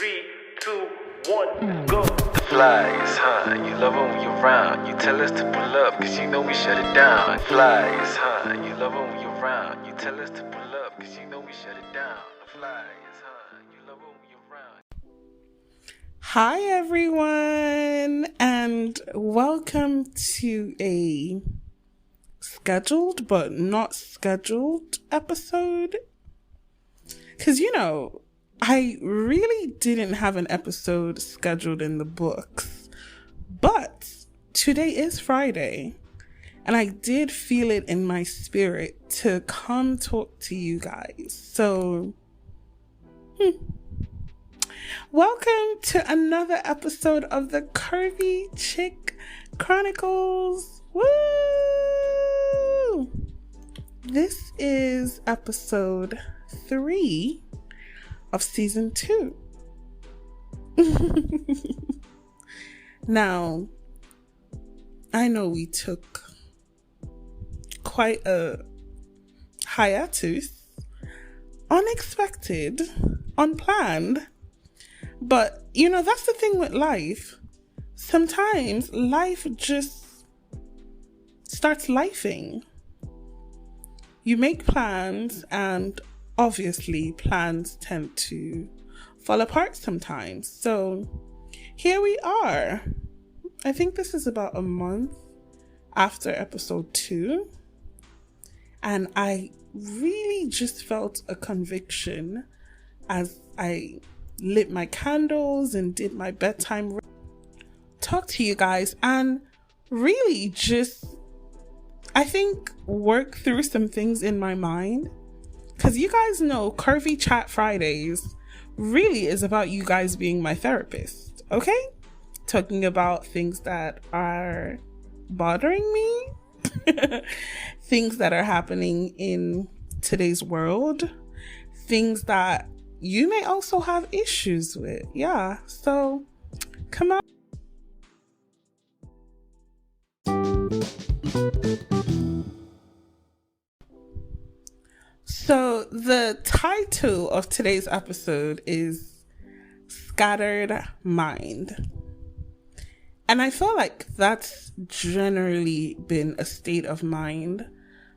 3, 2, 1, go. The flies, huh? You love it when you're around. You tell us to pull up, cause you know we shut it down. The flies, huh? You love it when you're around. You tell us to pull up, cause you know we shut it down. The flies, huh? You love it when you're around. Hi everyone, and welcome to a scheduled but not scheduled episode. Because, I really didn't have an episode scheduled in the books, but today is Friday, and I did feel it in my spirit to come talk to you guys. So, welcome to another episode of the Curvy Chick Chronicles. Woo! This is episode 3 of season 2. Now, I know we took quite a hiatus, unexpected, unplanned, but that's the thing with life. Sometimes life just starts lifing. You make plans, and obviously plans tend to fall apart sometimes. So here we are. I think this is about a month after episode 2. And I really just felt a conviction as I lit my candles and did my bedtime talk to you guys, and really just, I think, work through some things in my mind. Because you guys know Curvy Chat Fridays really is about you guys being my therapist, okay? Talking about things that are bothering me, things that are happening in today's world, things that you may also have issues with. Yeah, so come on. So the title of today's episode is Scattered Mind. And I feel like that's generally been a state of mind,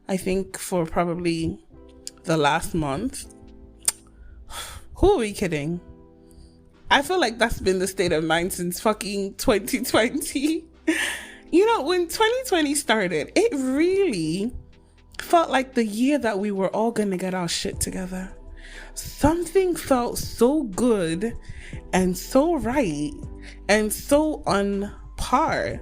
I think, for probably the last month. Who are we kidding? I feel like that's been the state of mind since fucking 2020. When 2020 started, it really felt like the year that we were all gonna get our shit together. Something felt so good and so right and so on par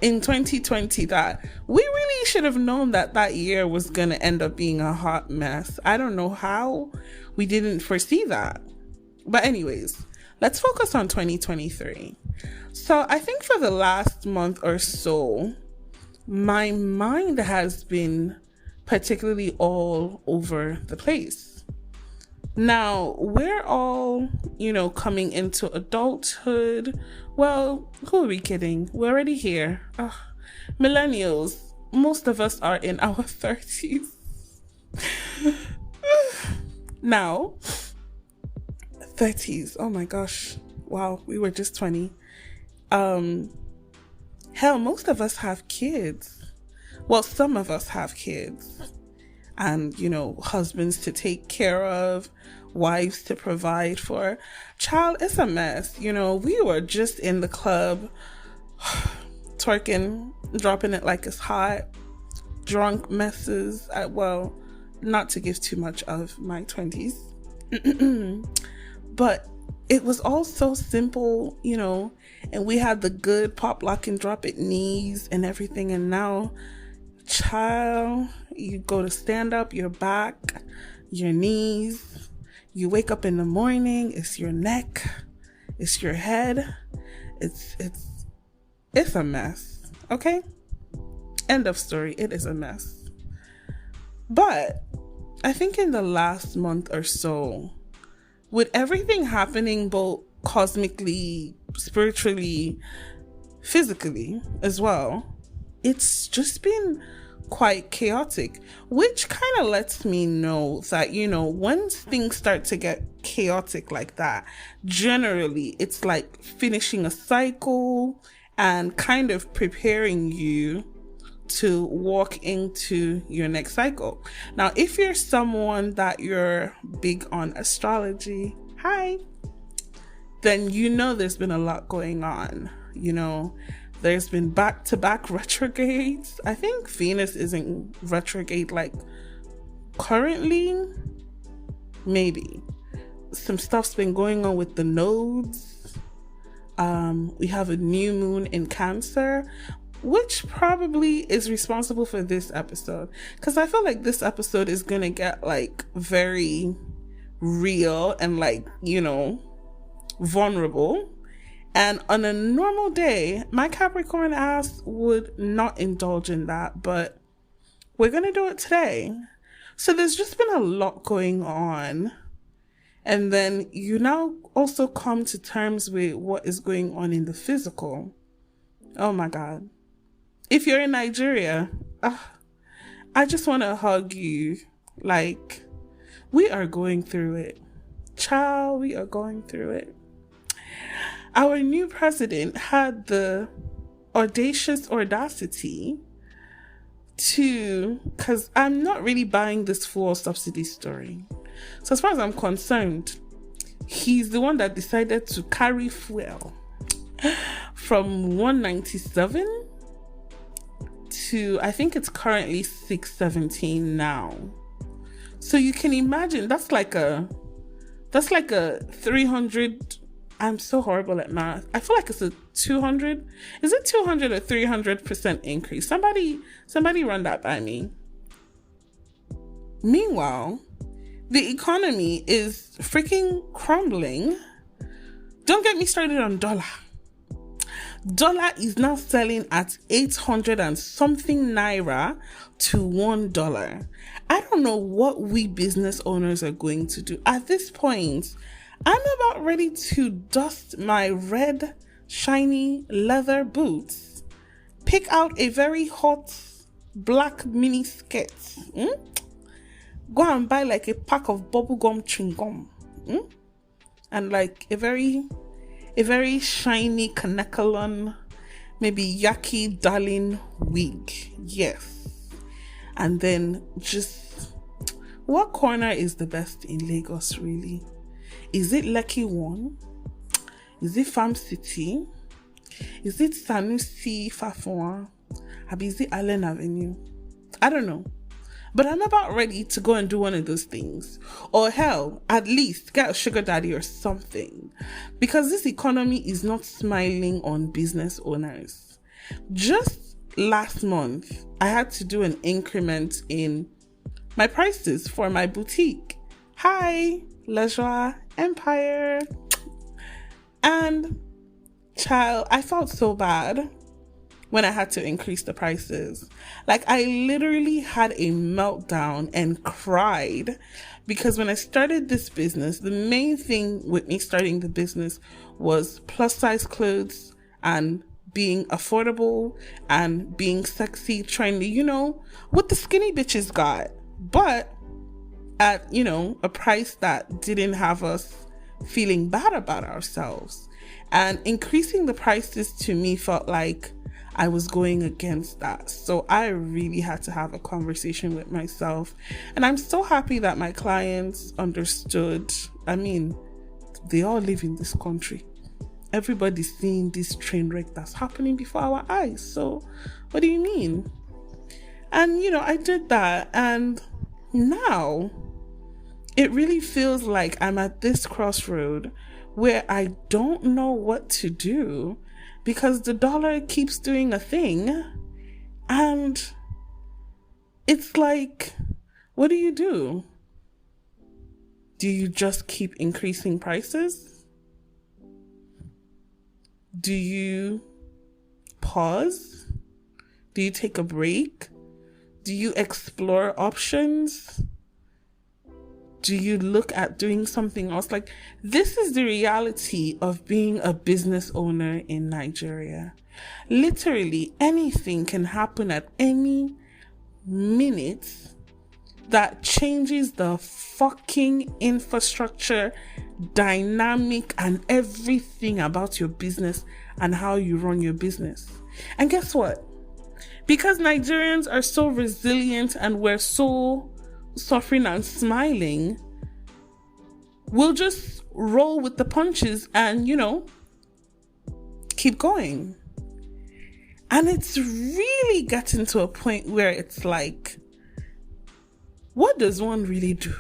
in 2020 that we really should have known that year was gonna end up being a hot mess. I don't know how we didn't foresee that. But anyways, let's focus on 2023. So I think for the last month or so, my mind has been particularly all over the place. Now, we're all, coming into adulthood. Well, who are we kidding? We're already here. Millennials, most of us are in our 30s. Now, 30s, oh my gosh. Wow, we were just 20. Hell, most of us have kids. Well, some of us have kids. And, husbands to take care of, wives to provide for. Child, it's a mess. We were just in the club, twerking, dropping it like it's hot, drunk messes. Well, not to give too much of my 20s. But it was all so simple, and we had the good pop, lock, and drop it knees and everything. And now, child, you go to stand up, your back, your knees, you wake up in the morning, it's your neck, it's your head, it's a mess, okay? End of story. It is a mess. But I think in the last month or so, with everything happening both cosmically, spiritually, physically as well, it's just been quite chaotic, which kind of lets me know that, when things start to get chaotic like that, generally it's like finishing a cycle and kind of preparing you to walk into your next cycle. Now, if you're someone that you're big on astrology, hi, then there's been a lot going on. There's been back-to-back retrogrades. I think Venus isn't retrograde like currently. Maybe. Some stuff's been going on with the nodes. We have a new moon in Cancer, which probably is responsible for this episode. Because I feel like this episode is going to get like very real and like, vulnerable. And on a normal day, my Capricorn ass would not indulge in that, but we're going to do it today. So there's just been a lot going on. And then you now also come to terms with what is going on in the physical. Oh my God. If you're in Nigeria, I just want to hug you. Like, we are going through it. Child, we are going through it. Our new president had the audacity to, because I'm not really buying this fuel subsidy story. So as far as I'm concerned, he's the one that decided to carry fuel from 197 to, I think it's currently 617 now. So you can imagine that's like a 300. I'm so horrible at math. I feel like it's a 200. Is it 200 or 300% increase? Somebody run that by me. Meanwhile, the economy is freaking crumbling. Don't get me started on dollar. Dollar is now selling at 800 and something naira to $1. I don't know what we business owners are going to do. At this point, I'm about ready to dust my red, shiny leather boots, pick out a very hot black mini skirt, go and buy like a pack of bubblegum chewing gum, and like a very shiny Kanekalon, maybe Yaki Darling wig, yes. And then just, what corner is the best in Lagos really? Is it Lekki 1? Is it Farm City? Is it Sanusi Fafon? Or is it Allen Avenue? I don't know. But I'm about ready to go and do one of those things. Or hell, at least get a sugar daddy or something. Because this economy is not smiling on business owners. Just last month, I had to do an increment in my prices for my boutique. Hi, Leisure Empire. And child, I felt so bad when I had to increase the prices. Like, I literally had a meltdown and cried because when I started this business, the main thing with me starting the business was plus size clothes and being affordable and being sexy, trendy, what the skinny bitches got, but at, a price that didn't have us feeling bad about ourselves. And increasing the prices to me felt like I was going against that. So I really had to have a conversation with myself. And I'm so happy that my clients understood. I mean, they all live in this country. Everybody's seeing this train wreck that's happening before our eyes. So what do you mean? And, I did that. And now it really feels like I'm at this crossroad where I don't know what to do because the dollar keeps doing a thing. And it's like, what do you do? Do you just keep increasing prices? Do you pause? Do you take a break? Do you explore options? Do you look at doing something else? Like, this is the reality of being a business owner in Nigeria. Literally anything can happen at any minute that changes the fucking infrastructure, dynamic, and everything about your business and how you run your business. And guess what? Because Nigerians are so resilient and we're so suffering and smiling, we'll just roll with the punches and, keep going. And it's really getting to a point where it's like, what does one really do?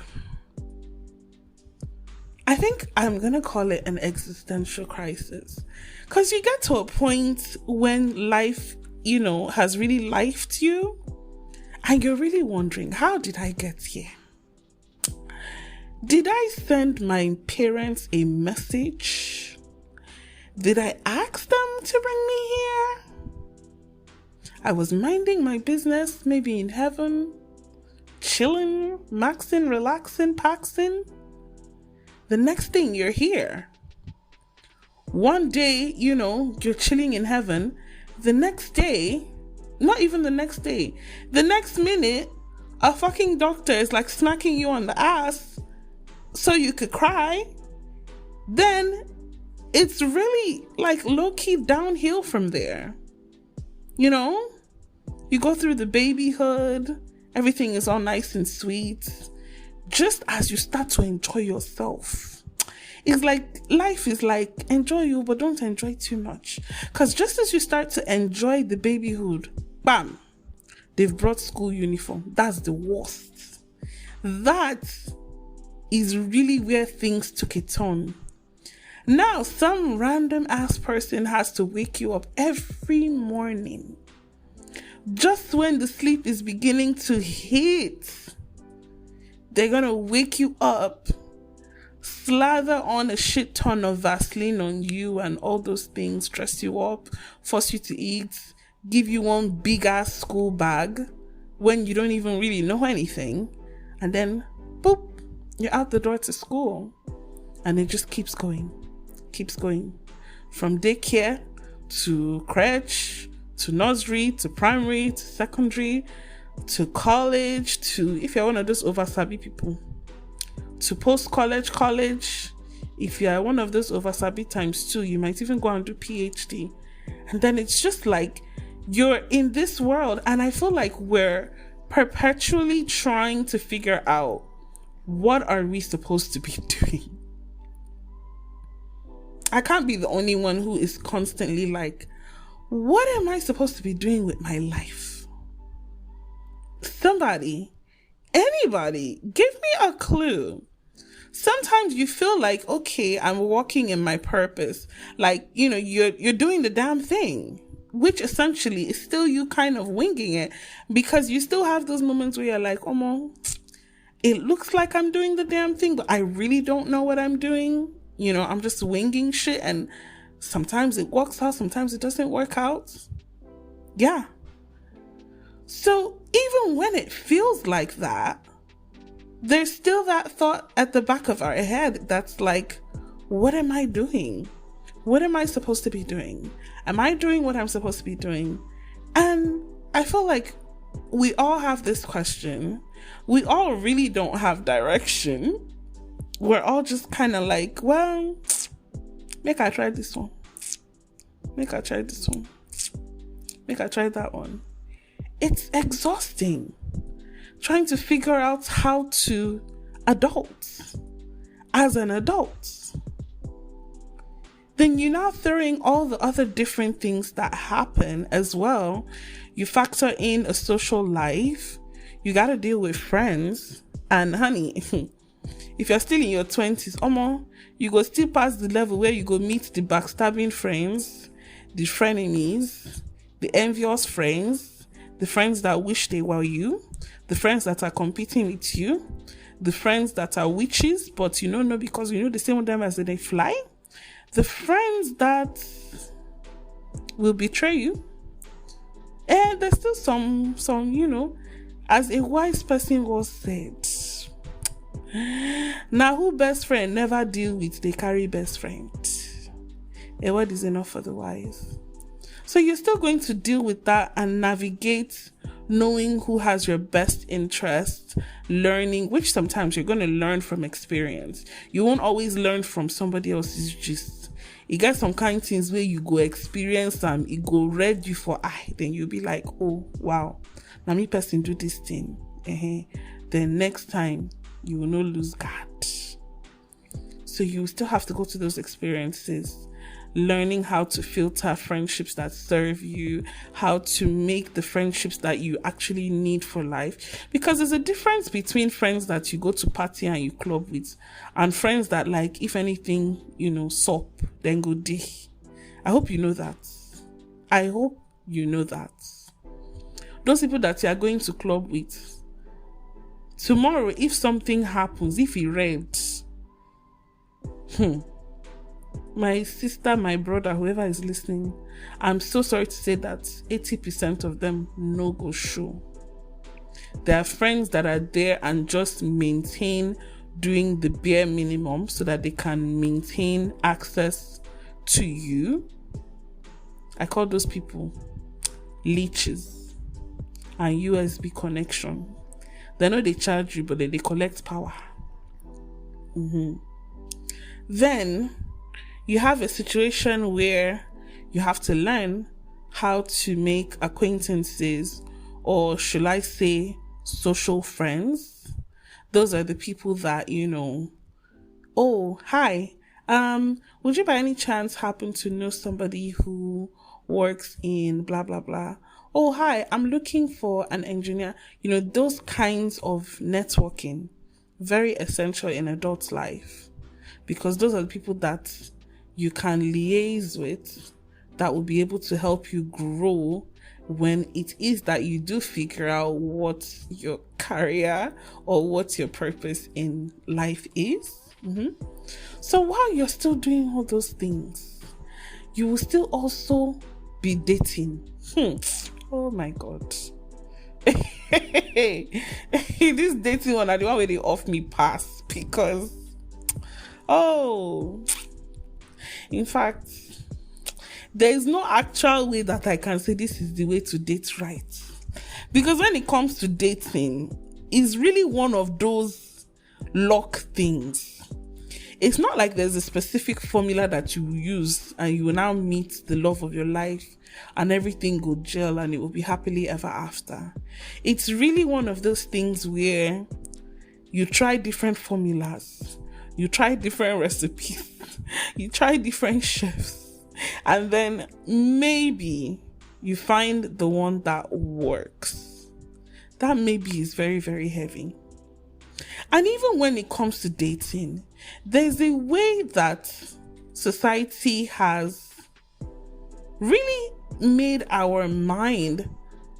I think I'm going to call it an existential crisis. Because you get to a point when life, has really lifed you. And you're really wondering, how did I get here? Did I send my parents a message? Did I ask them to bring me here? I was minding my business, maybe in heaven, chilling, maxing, relaxing, paxing. The next thing, you're here. One day, you're chilling in heaven. The next day, not even the next day, the next minute, a fucking doctor is like smacking you on the ass so you could cry. Then it's really like low-key downhill from there. You go through the babyhood, everything is all nice and sweet. Just as you start to enjoy yourself, it's like life is like, enjoy you, but don't enjoy too much. Because just as you start to enjoy the babyhood, bam, they've brought school uniform. That's the worst. That is really where things took a turn. Now, some random ass person has to wake you up every morning. Just when the sleep is beginning to hit, they're gonna wake you up, slather on a shit ton of Vaseline on you and all those things, dress you up, force you to eat, give you one big ass school bag when you don't even really know anything, and then boop, you're out the door to school. And it just keeps going. From daycare to crèche to nursery to primary to secondary to college to, if you're one of those over-sabi people, to post-college. If you're one of those over-sabi times 2, you might even go and do PhD. And then it's just like you're in this world, and I feel like we're perpetually trying to figure out, what are we supposed to be doing? I can't be the only one who is constantly like, what am I supposed to be doing with my life? Somebody, anybody, give me a clue. Sometimes you feel like, okay, I'm walking in my purpose. Like, you're doing the damn thing, which essentially is still you kind of winging it, because you still have those moments where you're like, oh, it looks like I'm doing the damn thing, but I really don't know what I'm doing. I'm just winging shit, and sometimes it works out, sometimes it doesn't work out. Yeah. So even when it feels like that, there's still that thought at the back of our head that's like, what am I doing? What am I supposed to be doing? Am I doing what I'm supposed to be doing? And I feel like we all have this question. We all really don't have direction. We're all just kind of like, well, make I try this one. Make I try this one. Make I try that one. It's exhausting trying to figure out how to adult as an adult. Then you're now throwing all the other different things that happen as well. You factor in a social life. You got to deal with friends. And honey, if you're still in your 20s, you go still past the level where you go meet the backstabbing friends, the frenemies, the envious friends, the friends that wish they were you, the friends that are competing with you, the friends that are witches, but no, because the same with them as they fly, the friends that will betray you, and there's still some, as a wise person was said, now who best friend never deal with, they carry best friend. A word is enough for the wise. So you're still going to deal with that and navigate knowing who has your best interest, learning, which sometimes you're going to learn from experience. You won't always learn from somebody else's gist. You get some kind of things where you go experience and it go read you for eye, then you'll be like, oh wow, now me person do this thing. Then next time you will not lose guard. So you still have to go to those experiences, learning how to filter friendships that serve you, how to make the friendships that you actually need for life. Because there's a difference between friends that you go to party and you club with and friends that, like, if anything, sup, then go day. I hope you know that. I hope you know that. Those people that you are going to club with, tomorrow, if something happens, if he rents, my sister, my brother, whoever is listening, I'm so sorry to say that 80% of them no go show. There are friends that are there and just maintain doing the bare minimum so that they can maintain access to you. I call those people leeches and USB connection. They know they charge you, but they collect power. Then you have a situation where you have to learn how to make acquaintances, or should I say social friends. Those are the people that, oh, hi, would you by any chance happen to know somebody who works in blah, blah, blah? Oh, hi, I'm looking for an engineer. Those kinds of networking, very essential in adult life, because those are the people that you can liaise with that will be able to help you grow when it is that you do figure out what your career or what your purpose in life is. So while you're still doing all those things, you will still also be dating. Oh my God. This dating one, I the one where they off me pass, because in fact, there is no actual way that I can say this is the way to date right. Because when it comes to dating, it's really one of those luck things. It's not like there's a specific formula that you use and you will now meet the love of your life and everything will gel and it will be happily ever after. It's really one of those things where you try different formulas, you try different recipes, you try different chefs, and then maybe you find the one that works. That maybe is very, very heavy. And even when it comes to dating, there's a way that society has really made our mind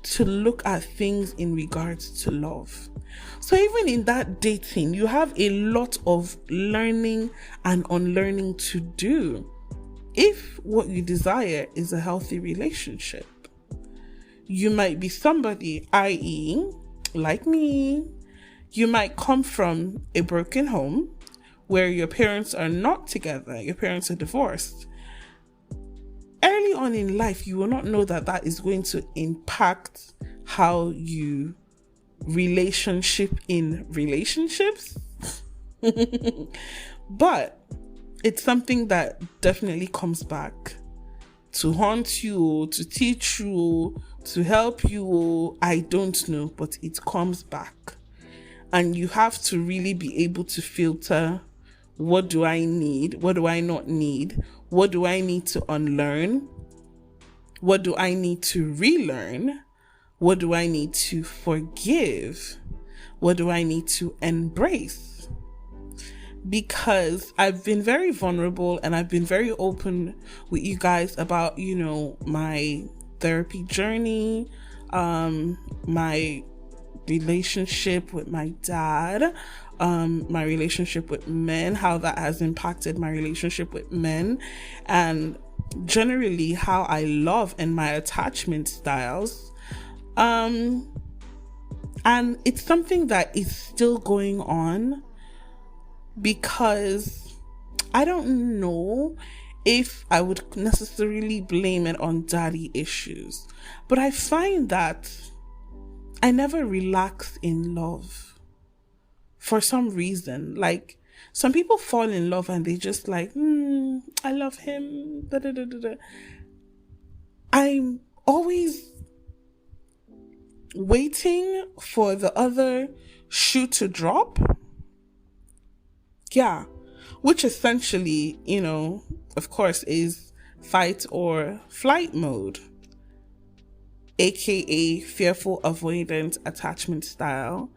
to look at things in regards to love. So even in that dating, you have a lot of learning and unlearning to do if what you desire is a healthy relationship. You might be somebody, i.e., like me, you might come from a broken home where your parents are not together, your parents are divorced. Early on in life, you will not know that that is going to impact how you relationship in relationships. But it's something that definitely comes back to haunt you, to teach you, to help you. I don't know, but it comes back. And you have to really be able to filter, what do I need? What do I not need? What do I need to unlearn? What do I need to relearn? What do I need to forgive? What do I need to embrace? Because I've been very vulnerable and I've been very open with you guys about, my therapy journey, my relationship with my dad, my relationship with men, how that has impacted my relationship with men, and generally how I love and my attachment styles. And it's something that is still going on, because I don't know if I would necessarily blame it on daddy issues, but I find that I never relax in love for some reason. Like, some people fall in love and they just like, I love him. Da, da, da, da, da. I'm always waiting for the other shoe to drop. Yeah. Which essentially, of course, is fight or flight mode, aka fearful avoidant attachment style.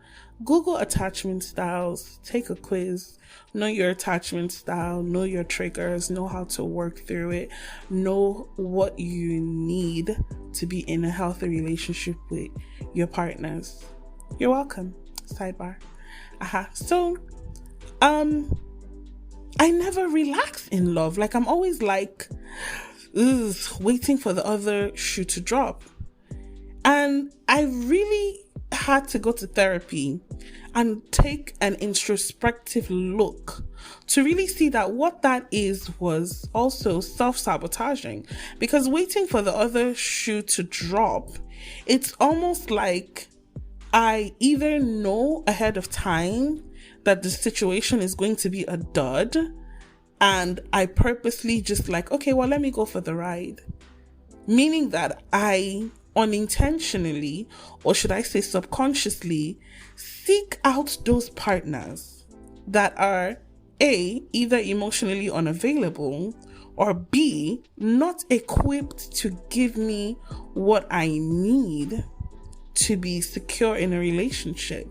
Google attachment styles, take a quiz, know your attachment style, know your triggers, know how to work through it, know what you need to be in a healthy relationship with your partners. You're welcome. Sidebar. So, I never relax in love. Like, I'm always like, waiting for the other shoe to drop. And I really had to go to therapy and take an introspective look to really see that what that was also self-sabotaging. Because waiting for the other shoe to drop, it's almost like I either know ahead of time that the situation is going to be a dud, and I purposely just like, okay, well, let me go for the ride. Meaning that I unintentionally, or should I say subconsciously, seek out those partners that are A, either emotionally unavailable, or B, not equipped to give me what I need to be secure in a relationship.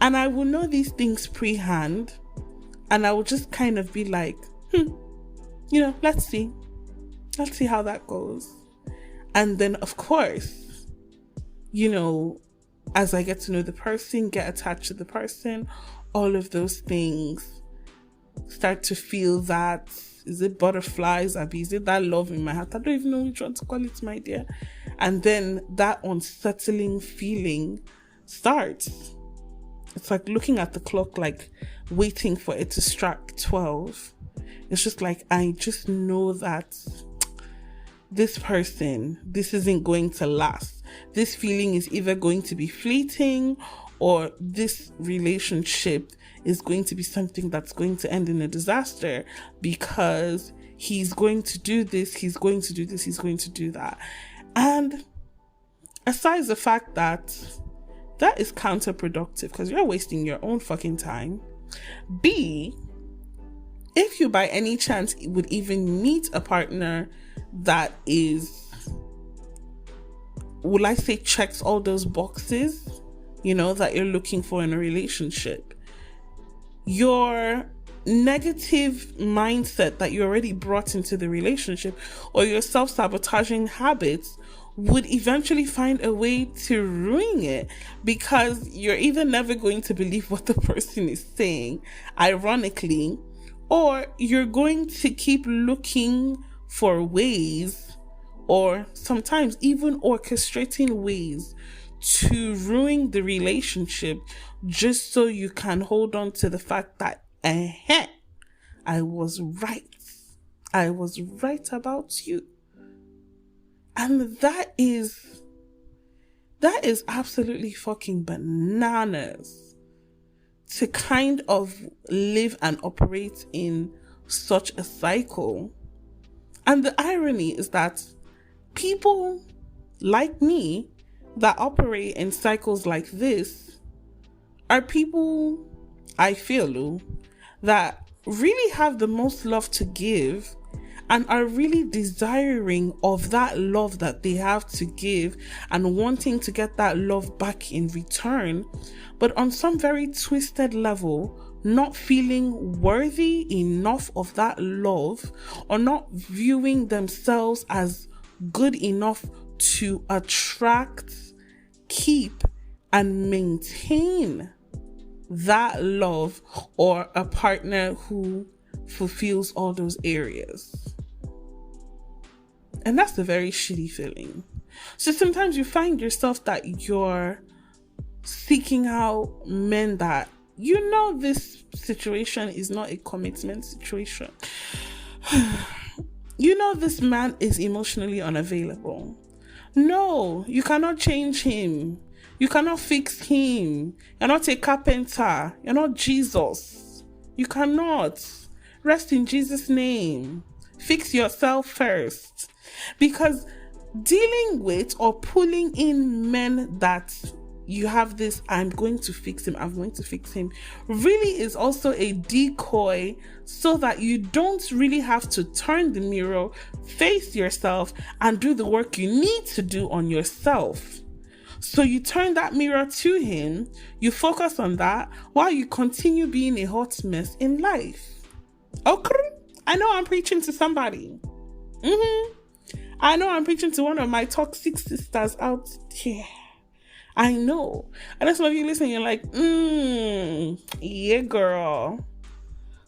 And I will know these things pre-hand, and I will just kind of be like, let's see how that goes. And then, of course, as I get to know the person, get attached to the person, all of those things start to feel that, is it butterflies? Is it that love in my heart? I don't even know which one to call it, my dear. And then that unsettling feeling starts. It's like looking at the clock, like waiting for it to strike 12. It's just like, I just know that this person, this isn't going to last. This feeling is either going to be fleeting, or this relationship is going to be something that's going to end in a disaster, because he's going to do this, he's going to do this, he's going to do that. And aside the fact that is counterproductive, because you're wasting your own fucking time. B, if you by any chance would even meet a partner that is, will I say, checks all those boxes, that you're looking for in a relationship, your negative mindset that you already brought into the relationship, or your self-sabotaging habits, would eventually find a way to ruin it, because you're either never going to believe what the person is saying, ironically, or you're going to keep looking for ways, or sometimes even orchestrating ways to ruin the relationship, just so you can hold on to the fact that, I was right about you. And that is absolutely fucking bananas, to kind of live and operate in such a cycle. And the irony is that people like me that operate in cycles like this are people, I feel, that really have the most love to give, and are really desiring of that love that they have to give, and wanting to get that love back in return, but on some very twisted level, not feeling worthy enough of that love, or not viewing themselves as good enough to attract, keep, and maintain that love, or a partner who fulfills all those areas. And that's a very shitty feeling. So sometimes you find yourself that you're seeking out men that, this situation is not a commitment situation. This man is emotionally unavailable. No, you cannot change him. You cannot fix him. You're not a carpenter. You're not Jesus. You cannot. Rest in Jesus' name. Fix yourself first. Because dealing with or pulling in men that you have this, I'm going to fix him, really is also a decoy so that you don't really have to turn the mirror, face yourself, and do the work you need to do on yourself. So you turn that mirror to him, you focus on that while you continue being a hot mess in life. Okay? I know I'm preaching to somebody. I know I'm preaching to one of my toxic sisters out here. I know. And that's why you listen, you're like, yeah, girl.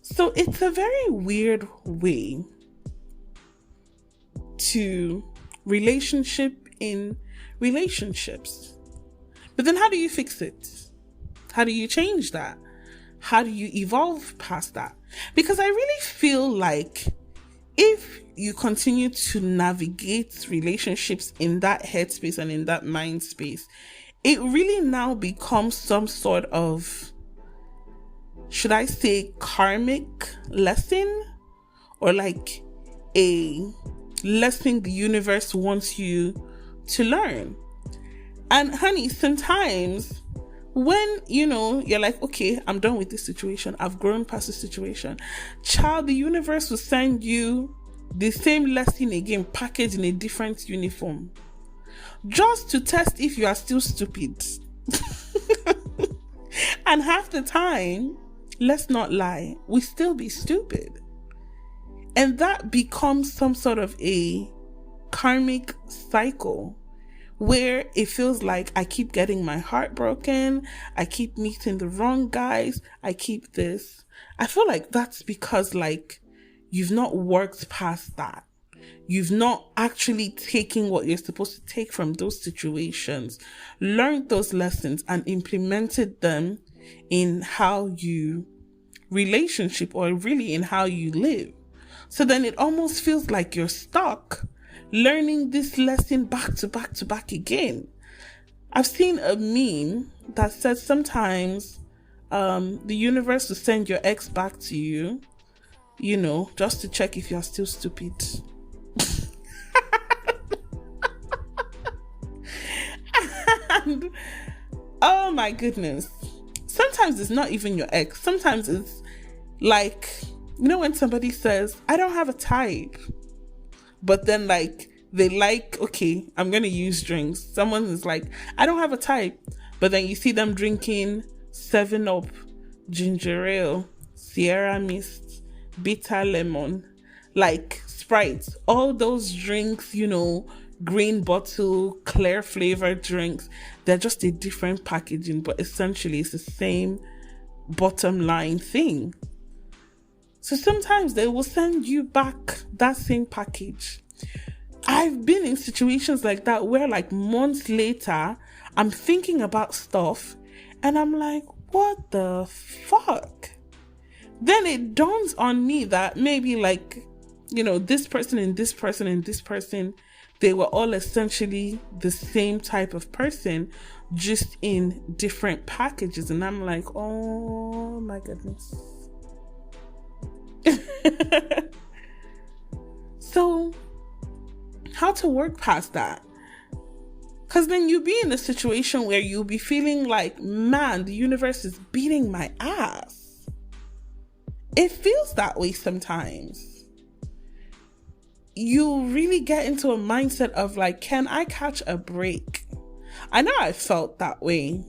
So it's a very weird way to relationship in relationships. But then how do you fix it? How do you change that? How do you evolve past that? Because I really feel like if you continue to navigate relationships in that headspace and in that mind space, it really now becomes some sort of, should I say, karmic lesson, or like a lesson the universe wants you to learn. And honey, sometimes when, you're like, okay, I'm done with this situation, I've grown past this situation, child, the universe will send you the same lesson again, packaged in a different uniform, just to test if you are still stupid. And half the time, let's not lie, we still be stupid. And that becomes some sort of a karmic cycle where it feels like I keep getting my heart broken, I keep meeting the wrong guys, I keep this. I feel like that's because you've not worked past that. You've not actually taken what you're supposed to take from those situations, learned those lessons, and implemented them in how you relationship, or really in how you live. So then it almost feels like you're stuck learning this lesson back to back to back again. I've seen a meme that says sometimes the universe will send your ex back to you, just to check if you're still stupid. And, oh my goodness. Sometimes it's not even your ex. Sometimes it's like, when somebody says, I don't have a type, but then they okay, I'm going to use drinks. Someone is like, I don't have a type, but then you see them drinking 7-Up, ginger ale, Sierra Mist, bitter lemon, Sprite, all those drinks, green bottle, clear flavored drinks. They're just a different packaging, but essentially it's the same bottom line thing. So sometimes they will send you back that same package. I've been in situations like that where months later, I'm thinking about stuff and I'm like, what the fuck? Then it dawns on me that maybe this person and this person and this person, they were all essentially the same type of person, just in different packages. And I'm like, oh my goodness. So how to work past that? Because then you'll be in a situation where you'll be feeling like, man, the universe is beating my ass. It feels that way sometimes. You really get into a mindset of can I catch a break? I know I felt that way.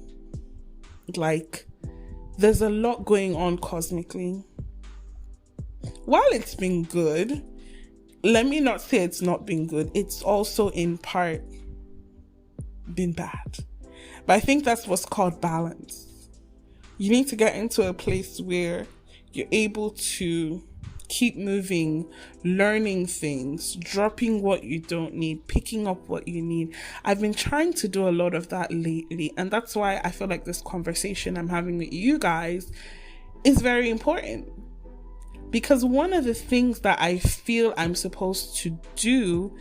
There's a lot going on cosmically. While it's been good, let me not say it's not been good. It's also in part been bad. But I think that's what's called balance. You need to get into a place where you're able to keep moving, learning things, dropping what you don't need, picking up what you need. I've been trying to do a lot of that lately, and that's why I feel like this conversation I'm having with you guys is very important. Because one of the things that I feel I'm supposed to do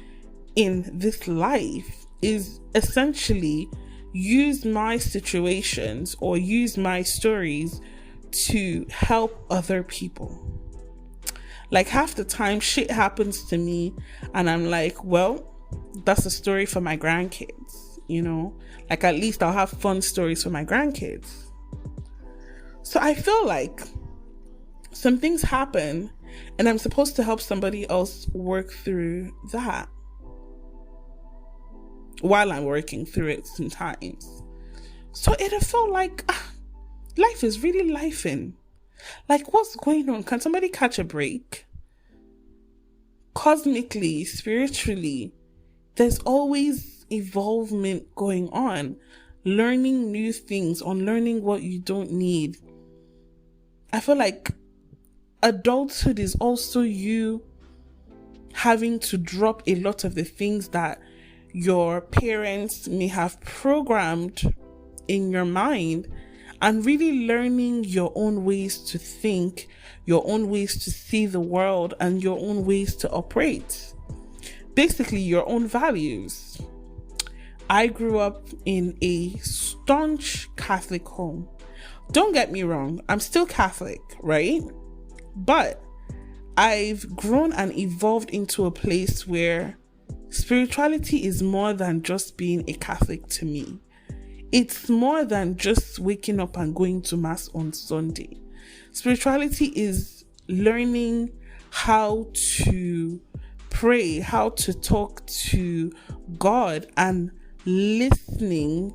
in this life is essentially use my situations or use my stories to help other people. Like half the time shit happens to me and I'm like, well, that's a story for my grandkids, you know? Like at least I'll have fun stories for my grandkids. So I feel like some things happen and I'm supposed to help somebody else work through that while I'm working through it sometimes. So it felt like life is really lifing. Like, what's going on? Can somebody catch a break? Cosmically, spiritually, there's always evolvement going on. Learning new things, unlearning what you don't need. I feel like adulthood is also you having to drop a lot of the things that your parents may have programmed in your mind and really learning your own ways to think, your own ways to see the world, and your own ways to operate. Basically, your own values. I grew up in a staunch Catholic home. Don't get me wrong, I'm still Catholic, right? But I've grown and evolved into a place where spirituality is more than just being a Catholic to me. It's more than just waking up and going to Mass on Sunday. Spirituality is learning how to pray, how to talk to God, and listening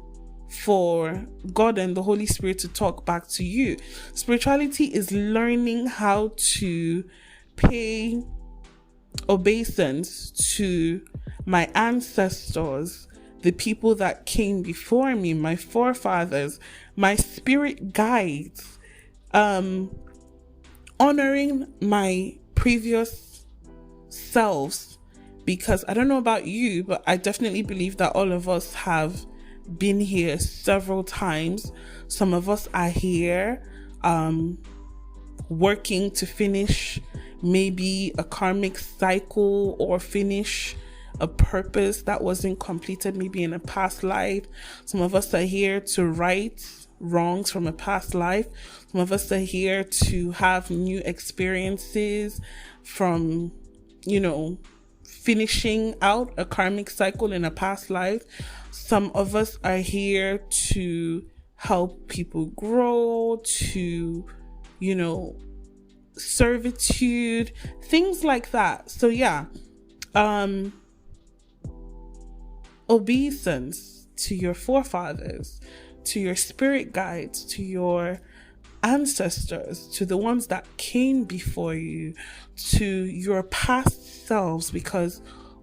for God and the Holy Spirit to talk back to you. Spirituality is learning how to pay obeisance to my ancestors, the people that came before me, my forefathers, my spirit guides, honoring my previous selves, because I don't know about you, but I definitely believe that all of us have been here several times. Some of us are here working to finish maybe a karmic cycle or finish a purpose that wasn't completed maybe in a past life. Some of us are here to right wrongs from a past life. Some of us are here to have new experiences from, finishing out a karmic cycle in a past life. Some of us are here to help people grow, to, servitude, things like that. So yeah, obeisance to your forefathers, to your spirit guides, to your ancestors, to the ones that came before you, to your past selves, because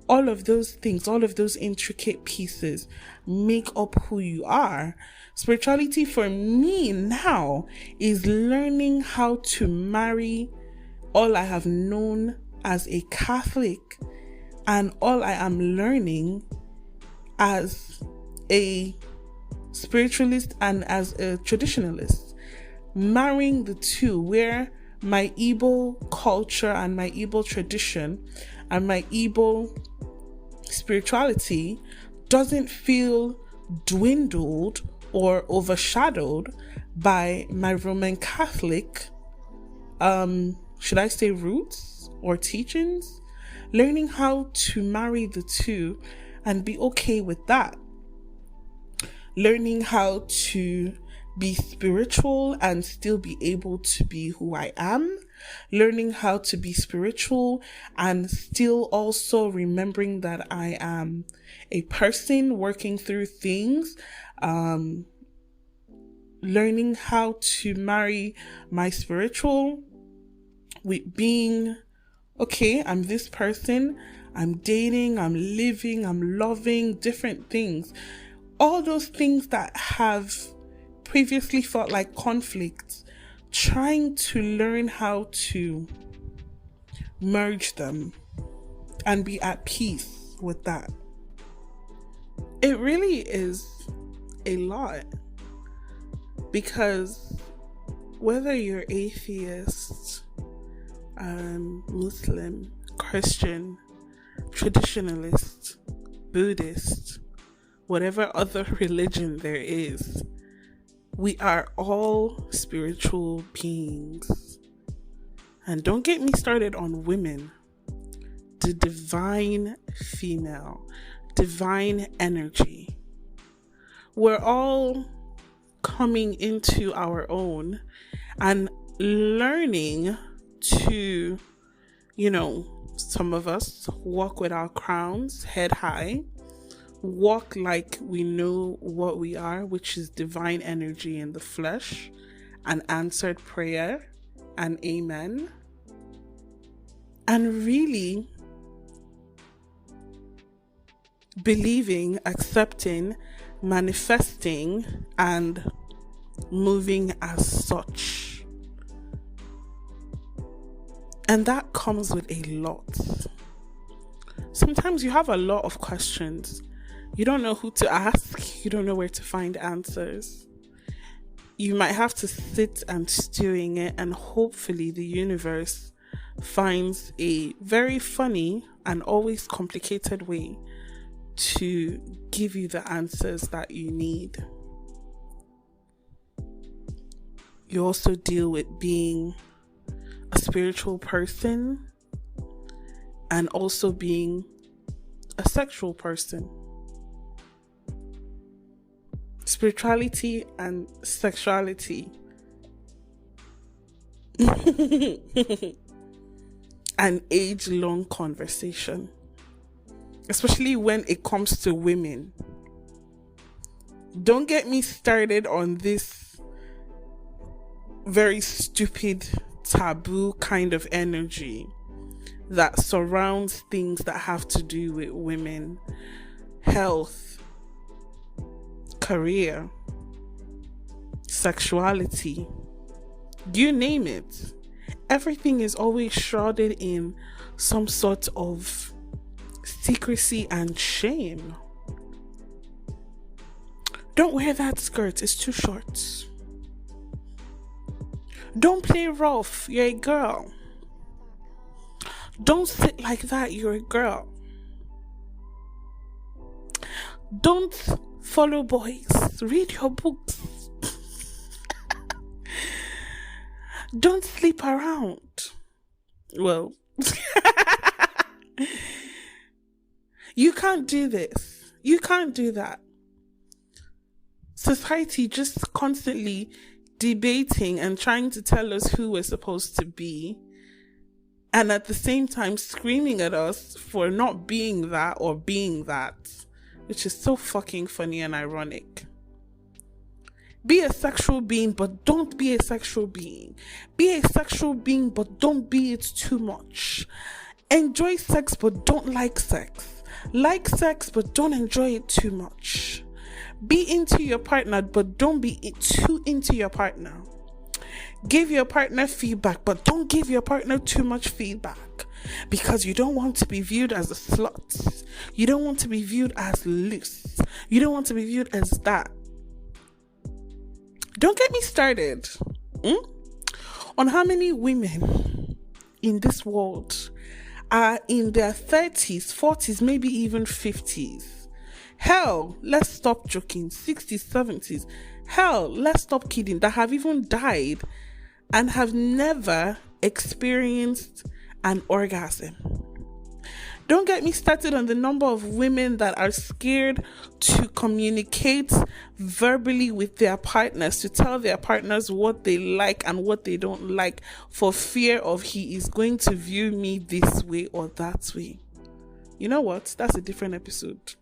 all of those things, all of those intricate pieces make up who you are. Spirituality for me now is learning how to marry all I have known as a Catholic and all I am learning as a spiritualist and as a traditionalist. Marrying the two, where my Igbo culture and my Igbo tradition and my Igbo spirituality doesn't feel dwindled or overshadowed by my Roman Catholic, should I say roots or teachings? Learning how to marry the two and be okay with that. Learning how to be spiritual and still be able to be who I am. Learning how to be spiritual and still also remembering that I am a person working through things. Learning how to marry my spiritual with being, okay, I'm this person, I'm dating, I'm living, I'm loving different things. All those things that have previously felt like conflicts, trying to learn how to merge them and be at peace with that. It really is a lot, because whether you're atheist, Muslim, Christian, traditionalist, Buddhist, whatever other religion there is, we are all spiritual beings. And don't get me started on women. The divine female, divine energy. We're all coming into our own and learning to, some of us walk with our crowns head high, walk like we know what we are, which is divine energy in the flesh, and answered prayer and amen. And really believing, accepting, manifesting, and moving as such. And that comes with a lot. Sometimes you have a lot of questions. You don't know who to ask. You don't know where to find answers. You might have to sit and stew in it, and hopefully the universe finds a very funny and always complicated way to give you the answers that you need. You also deal with being a spiritual person and also being a sexual person. Spirituality and sexuality. An age-long conversation, especially when it comes to women. Don't get me started on this very stupid, taboo kind of energy that surrounds things that have to do with women, health, career, sexuality, you name it. Everything is always shrouded in some sort of secrecy and shame. Don't wear that skirt, it's too short. Don't play rough, you're a girl. Don't sit like that, you're a girl. Don't follow boys, read your books. Don't sleep around. Well, you can't do this. You can't do that. Society just constantly debating and trying to tell us who we're supposed to be, and at the same time screaming at us for not being that or being that, which is so fucking funny and ironic. Be a sexual being, but don't be a sexual being. Be a sexual being, but don't be it too much. Enjoy sex, but don't like sex. Like sex, but don't enjoy it too much. Be into your partner, but don't be too into your partner. Give your partner feedback, but don't give your partner too much feedback, because you don't want to be viewed as a slut. You don't want to be viewed as loose. You don't want to be viewed as that. Don't get me started on how many women in this world are in their 30s, 40s, maybe even 50s. Hell, let's stop joking. 60s, 70s. Hell, let's stop kidding. That have even died and have never experienced an orgasm. Don't get me started on the number of women that are scared to communicate verbally with their partners, to tell their partners what they like and what they don't like, for fear of he is going to view me this way or that way. You know what? That's a different episode.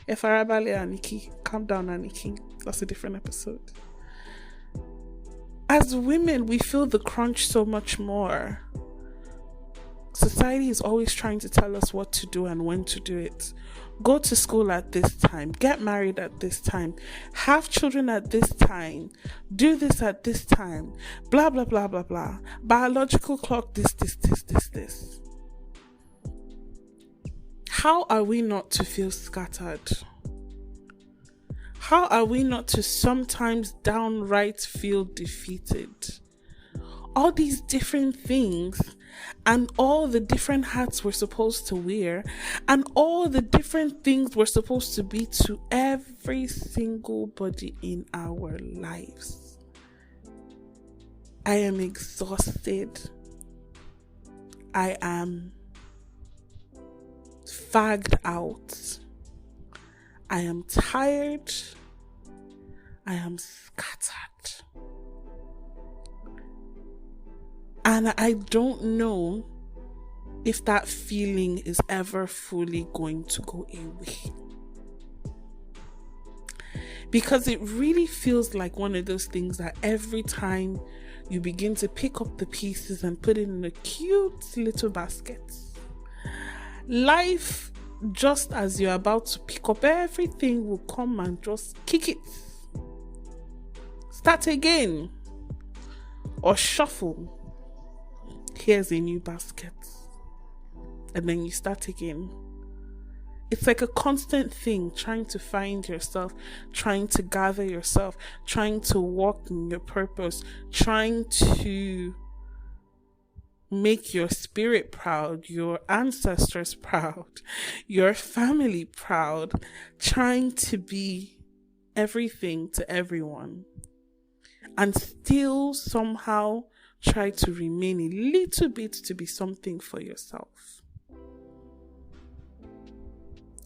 Efarabale Aniki, calm down Aniki. That's a different episode. As women, we feel the crunch so much more. Society is always trying to tell us what to do and when to do it. Go to school at this time. Get married at this time. Have children at this time. Do this at this time. Blah, blah, blah, blah, blah. Biological clock, this. How are we not to feel scattered? How are we not to sometimes downright feel defeated? All these different things and all the different hats we're supposed to wear, and all the different things we're supposed to be to every single body in our lives. I am exhausted. I am fagged out. I am tired. I am scattered. And I don't know if that feeling is ever fully going to go away. Because it really feels like one of those things that every time you begin to pick up the pieces and put it in a cute little basket, life, just as you're about to pick up everything, will come and just kick it. Start again. Or shuffle. Here's a new basket. And then you start again. It's like a constant thing, trying to find yourself, trying to gather yourself, trying to walk in your purpose, trying to make your spirit proud, your ancestors proud, your family proud, trying to be everything to everyone, and still somehow try to remain a little bit to be something for yourself.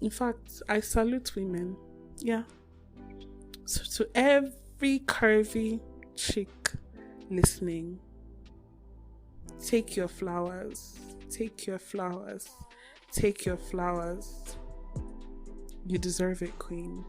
In fact, I salute women. Yeah. So to every curvy chick listening, take your flowers. Take your flowers. Take your flowers. You deserve it, queen.